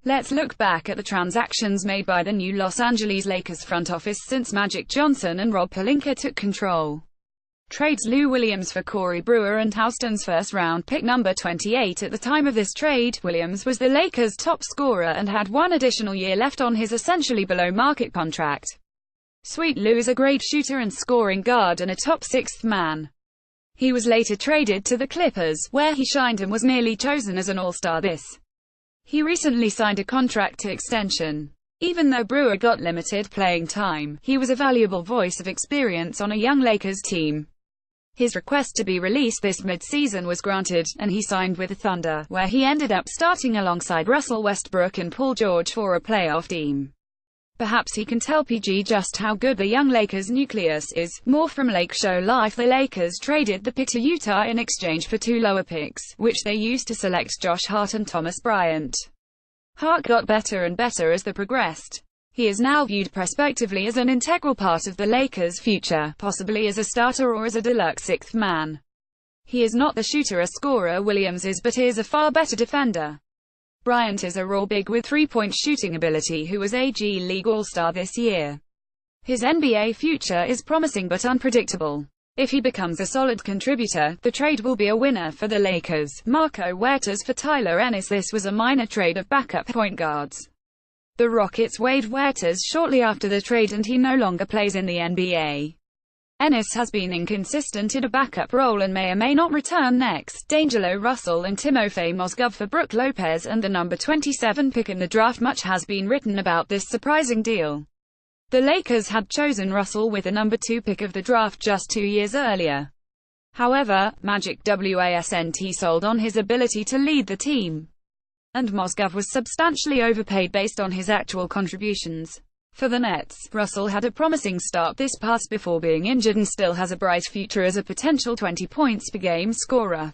Let's look back at the transactions made by the new Los Angeles Lakers front office since Magic Johnson and Rob Pelinka took control. Trades Lou Williams for Corey Brewer and Houston's first-round pick number 28. At the time of this trade, Williams was the Lakers' top scorer and had one additional year left on his essentially below-market contract. Sweet Lou is a great shooter and scoring guard and a top sixth man. He was later traded to the Clippers, where he shined and was merely chosen as an All-Star He recently signed a contract extension. Even though Brewer got limited playing time, he was a valuable voice of experience on a young Lakers team. His request to be released this mid-season was granted, and he signed with the Thunder, where he ended up starting alongside Russell Westbrook and Paul George for a playoff team. Perhaps he can tell PG just how good the young Lakers nucleus is. More from Lake Show Life. The Lakers traded the pick to Utah in exchange for 2 lower picks, which they used to select Josh Hart and Thomas Bryant. Hart got better and better as they progressed. He is now viewed prospectively as an integral part of the Lakers' future, possibly as a starter or as a deluxe sixth man. He is not the shooter or scorer Williams is, but is a far better defender. Bryant is a raw big with three-point shooting ability who was a G League All-Star this year. His NBA future is promising but unpredictable. If he becomes a solid contributor, the trade will be a winner for the Lakers. Marco Huertas for Tyler Ennis. This was a minor trade of backup point guards. The Rockets waived Huertas shortly after the trade and he no longer plays in the NBA. Ennis has been inconsistent in a backup role and may or may not return next. D'Angelo Russell and Timofey Mozgov for Brook Lopez and the number 27 pick in the draft. Much has been written about this surprising deal. The Lakers had chosen Russell with the number 2 pick of the draft just 2 years earlier. However, Magic wasn't sold on his ability to lead the team, and Mozgov was substantially overpaid based on his actual contributions. For the Nets, Russell had a promising start this past before being injured and still has a bright future as a potential 20 points per game scorer.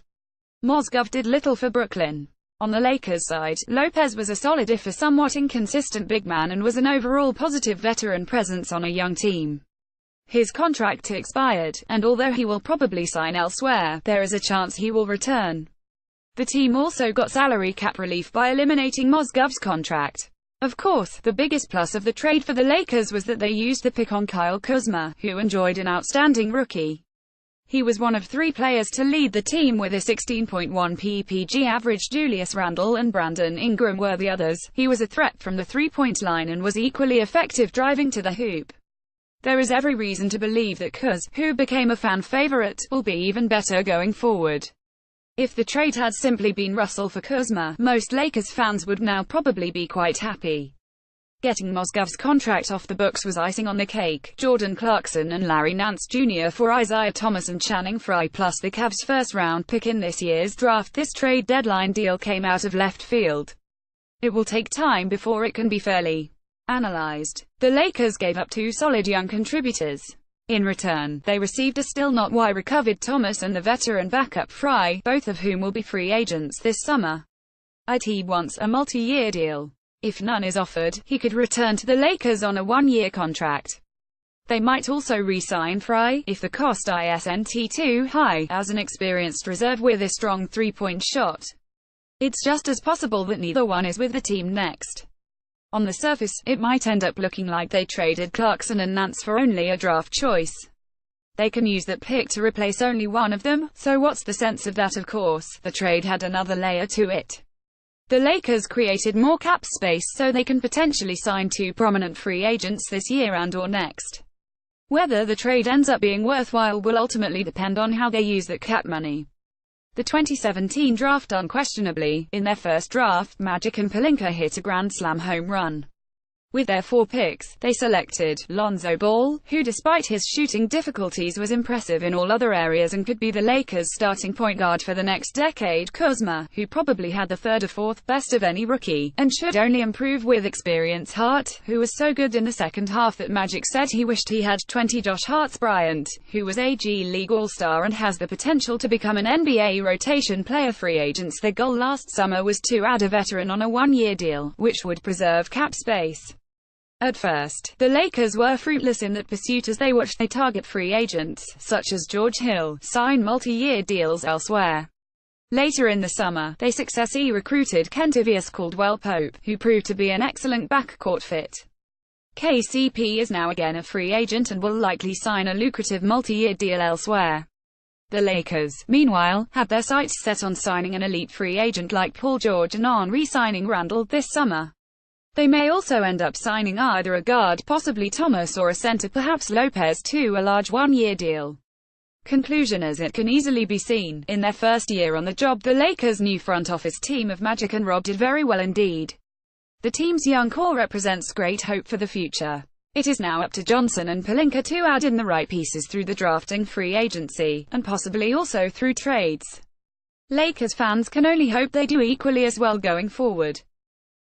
Mozgov did little for Brooklyn. On the Lakers side, Lopez was a solid if a somewhat inconsistent big man and was an overall positive veteran presence on a young team. His contract expired, and although he will probably sign elsewhere, there is a chance he will return. The team also got salary cap relief by eliminating Mozgov's contract. Of course, the biggest plus of the trade for the Lakers was that they used the pick on Kyle Kuzma, who enjoyed an outstanding rookie. He was one of 3 players to lead the team with a 16.1 PPG average. Julius Randle and Brandon Ingram were the others. He was a threat from the three-point line and was equally effective driving to the hoop. There is every reason to believe that Kuz, who became a fan favorite, will be even better going forward. If the trade had simply been Russell for Kuzma, most Lakers fans would now probably be quite happy. Getting Mozgov's contract off the books was icing on the cake. Jordan Clarkson and Larry Nance Jr. for Isaiah Thomas and Channing Frye plus the Cavs' first-round pick in this year's draft. This trade deadline deal came out of left field. It will take time before it can be fairly analyzed. The Lakers gave up 2 solid young contributors. In return, they received a still not recovered Thomas and the veteran backup Frye, both of whom will be free agents this summer. He wants a multi-year deal. If none is offered, he could return to the Lakers on a 1-year contract. They might also re-sign Frye, if the cost isn't too high, as an experienced reserve with a strong three-point shot. It's just as possible that neither one is with the team next. On the surface, it might end up looking like they traded Clarkson and Nance for only a draft choice. They can use that pick to replace only one of them, so what's the sense of that? Of course, the trade had another layer to it. The Lakers created more cap space so they can potentially sign 2 prominent free agents this year and/or next. Whether the trade ends up being worthwhile will ultimately depend on how they use that cap money. The 2017 draft. Unquestionably, in their first draft, Magic and Pelinka hit a grand slam home run. With their 4 picks, they selected Lonzo Ball, who despite his shooting difficulties was impressive in all other areas and could be the Lakers' starting point guard for the next decade. Kuzma, who probably had the 3rd or 4th best of any rookie, and should only improve with experience. Hart, who was so good in the second half that Magic said he wished he had 20 Josh Hart's. Bryant, who was a G League All-Star and has the potential to become an NBA rotation player. Free agents. Their goal last summer was to add a veteran on a 1-year deal, which would preserve cap space. At first, the Lakers were fruitless in that pursuit as they watched they target free agents, such as George Hill, sign multi-year deals elsewhere. Later in the summer, they successfully recruited Kentavious Caldwell-Pope, who proved to be an excellent backcourt fit. KCP is now again a free agent and will likely sign a lucrative multi-year deal elsewhere. The Lakers, meanwhile, have their sights set on signing an elite free agent like Paul George and on re-signing Randle this summer. They may also end up signing either a guard, possibly Thomas, or a center, perhaps Lopez, to a large one-year deal. Conclusion: as it can easily be seen, in their first year on the job, the Lakers' new front office team of Magic and Rob did very well indeed. The team's young core represents great hope for the future. It is now up to Johnson and Pelinka to add in the right pieces through the drafting, free agency, and possibly also through trades. Lakers fans can only hope they do equally as well going forward.